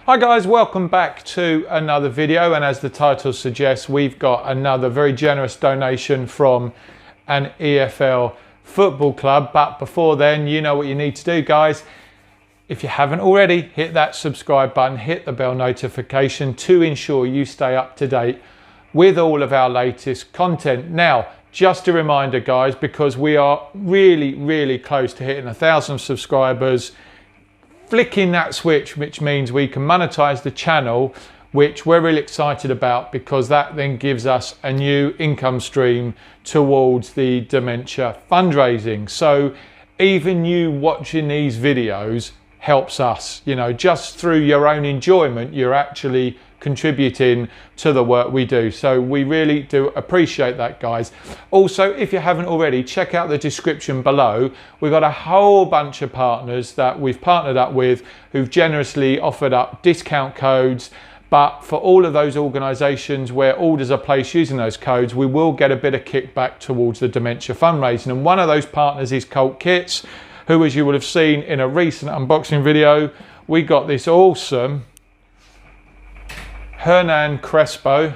Hi guys, welcome back to another video, and as the title suggests, we've got another very generous donation from an EFL football club. But before then, you know what you need to do, guys. If you haven't already, hit that subscribe button, hit the bell notification to ensure you stay up to date with all of our latest content. Now, just a reminder guys, because we are really close to hitting 1,000 subscribers, flicking that switch, which means we can monetize the channel, which we're really excited about, because that then gives us a new income stream towards the dementia fundraising. So even you watching these videos helps us, you know, just through your own enjoyment, you're actually contributing to the work we do. So we really do appreciate that, guys. Also, if you haven't already, check out the description below. We've got a whole bunch of partners that we've partnered up with who've generously offered up discount codes. But for all of those organisations where orders are placed using those codes, we will get a bit of kickback towards the dementia fundraising. And one of those partners is Cult Kits, who, as you would have seen in a recent unboxing video, we got this awesome Hernan Crespo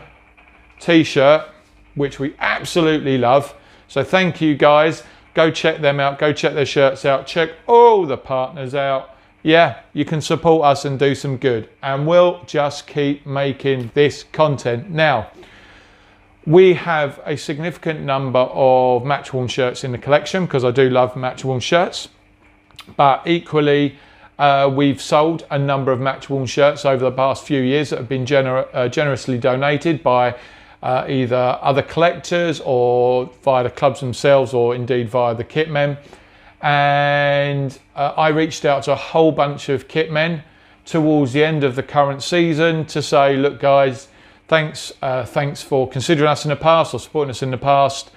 t-shirt, which we absolutely love. So thank you guys. Go check them out. Go check their shirts out. Check all the partners out. Yeah, you can support us and do some good. And we'll just keep making this content. Now, we have a significant number of match-worn shirts in the collection, because I do love match-worn shirts. But equally, we've sold a number of match-worn shirts over the past few years that have been generously donated by either other collectors or via the clubs themselves, or indeed via the kitmen. And I reached out to a whole bunch of kitmen towards the end of the current season to say, look guys, thanks for considering us in the past or supporting us in the past.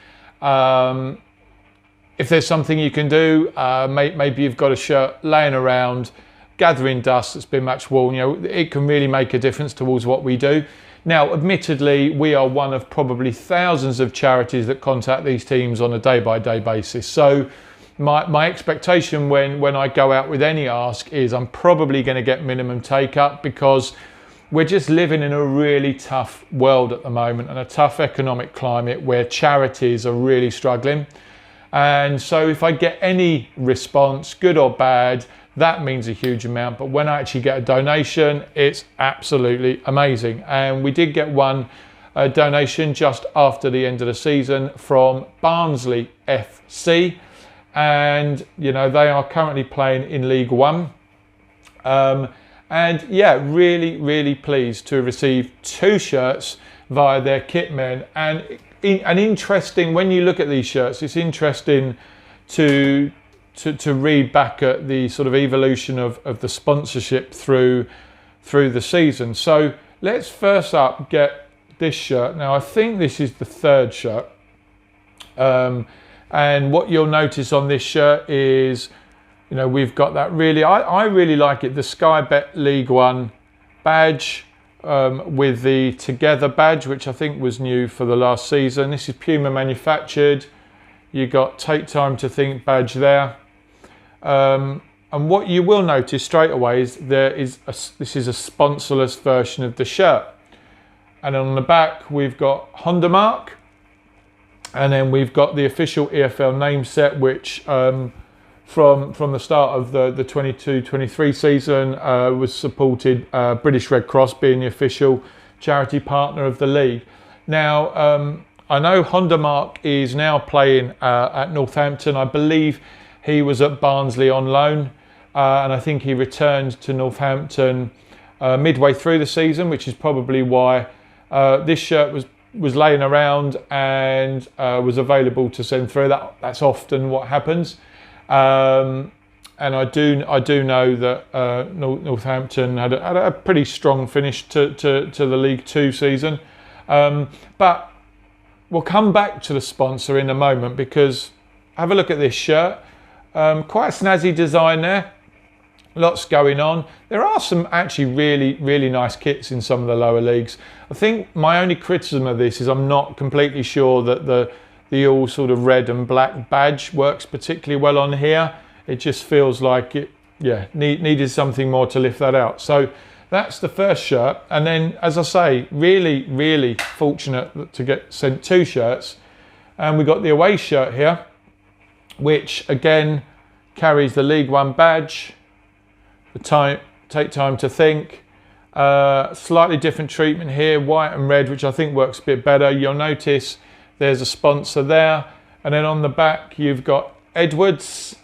If there's something you can do, maybe you've got a shirt laying around, gathering dust that's been match worn, you know, it can really make a difference towards what we do. Now, admittedly, we are one of probably thousands of charities that contact these teams on a day-by-day basis. So my expectation when I go out with any ask is I'm probably going to get minimum take-up, because we're just living in a really tough world at the moment, and a tough economic climate where charities are really struggling. And so if I get any response, good or bad, that means a huge amount. But when I actually get a donation, it's absolutely amazing. And we did get one donation just after the end of the season from Barnsley FC. And, you know, they are currently playing in League One. And yeah, really pleased to receive 2 shirts via their kitmen. And interesting, when you look at these shirts, it's interesting to read back at the sort of evolution of the sponsorship through the season. So let's first up get this shirt. Now, I think this is the 3rd shirt. And what you'll notice on this shirt is, you know, we've got that really, I really like it, the Sky Bet League One badge. With the Together badge, which I think was new for the last season. This is Puma manufactured. You got Take Time to Think badge there. And what you will notice straight away is this is a sponsorless version of the shirt. And on the back we've got Honda Mark, and then we've got the official EFL name set, which from the start of the 22-23 season was supported British Red Cross being the official charity partner of the league. Now, I know Honda Mark is now playing at Northampton. I believe he was at Barnsley on loan, and I think he returned to Northampton midway through the season, which is probably why this shirt was laying around and was available to send through. That's often what happens. And I do know that Northampton had a pretty strong finish to the League Two season. But we'll come back to the sponsor in a moment, because have a look at this shirt. Quite a snazzy design there. Lots going on. There are some actually really nice kits in some of the lower leagues. I think my only criticism of this is I'm not completely sure that the all sort of red and black badge works particularly well on here. It just feels like it, yeah, needed something more to lift that out. So that's the first shirt. And then, as I say, really fortunate to get sent 2 shirts. And we got the away shirt here, which again carries the League One badge. Take time to think. Slightly different treatment here, white and red, which I think works a bit better. You'll notice there's a sponsor there. And then on the back, you've got Edwards.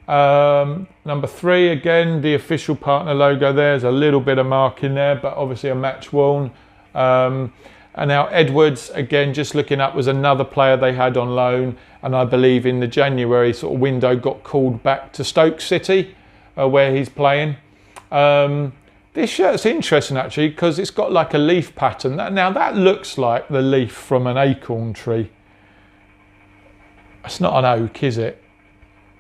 Number 3, again, the official partner logo. There's a little bit of mark in there, but obviously a match worn. And now Edwards, again, just looking up, was another player they had on loan. And I believe in the January sort of window got called back to Stoke City, where he's playing. This shirt's interesting actually, because it's got like a leaf pattern. Now that looks like the leaf from an acorn tree. It's not an oak, is it?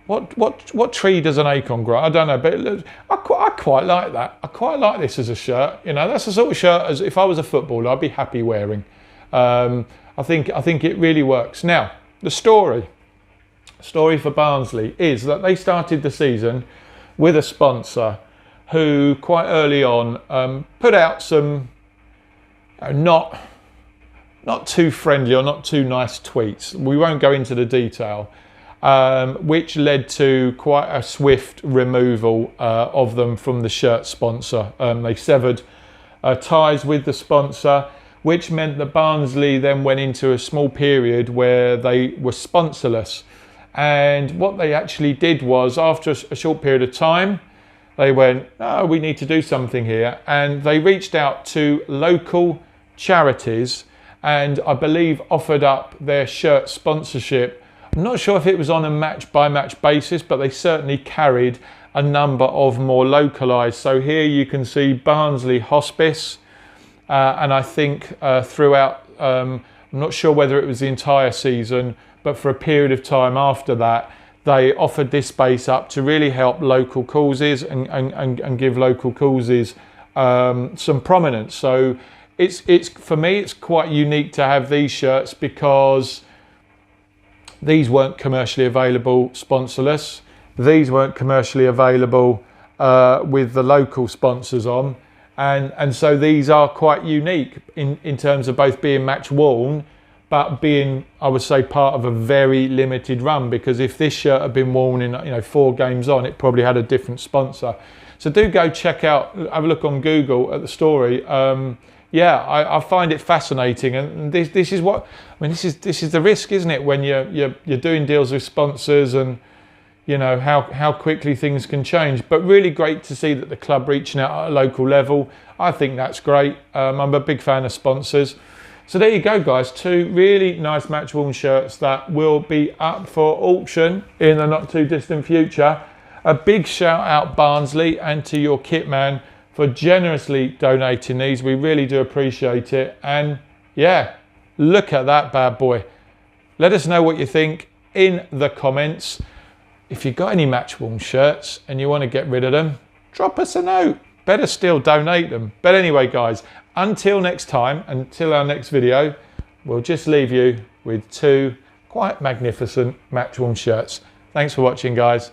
What tree does an acorn grow? I don't know, but it looks, I quite like that. I quite like this as a shirt. You know, that's the sort of shirt as if I was a footballer, I'd be happy wearing. I think it really works. Now, the story for Barnsley is that they started the season with a sponsor who quite early on put out some not too friendly or not too nice tweets. We won't go into the detail. Which led to quite a swift removal of them from the shirt sponsor. They severed ties with the sponsor, which meant that Barnsley then went into a small period where they were sponsorless. And what they actually did was, after a short period of time, they went, oh, we need to do something here. And they reached out to local charities and I believe offered up their shirt sponsorship. I'm not sure if it was on a match-by-match basis, but they certainly carried a number of more localised. So here you can see Barnsley Hospice, and I think throughout, I'm not sure whether it was the entire season, but for a period of time after that, they offered this space up to really help local causes and give local causes some prominence. So it's for me, it's quite unique to have these shirts because these weren't commercially available sponsorless. These weren't commercially available with the local sponsors on. And so these are quite unique in terms of both being match worn, but being, I would say, part of a very limited run, because if this shirt had been worn in 4 games on, it probably had a different sponsor. So do go check out, have a look on Google at the story. Yeah, I find it fascinating, and this is what I mean. This is the risk, isn't it, when you're doing deals with sponsors, and you know how quickly things can change. But really great to see that the club reaching out at a local level. I think that's great. I'm a big fan of sponsors. So there you go, guys. 2 really nice match worn shirts that will be up for auction in the not too distant future. A big shout out Barnsley and to your kit man for generously donating these. We really do appreciate it. And yeah, look at that bad boy. Let us know what you think in the comments. If you've got any match worn shirts and you want to get rid of them, drop us a note. Better still, donate them. But anyway, guys, until next time, until our next video, we'll just leave you with 2 quite magnificent match worn shirts. Thanks for watching, guys.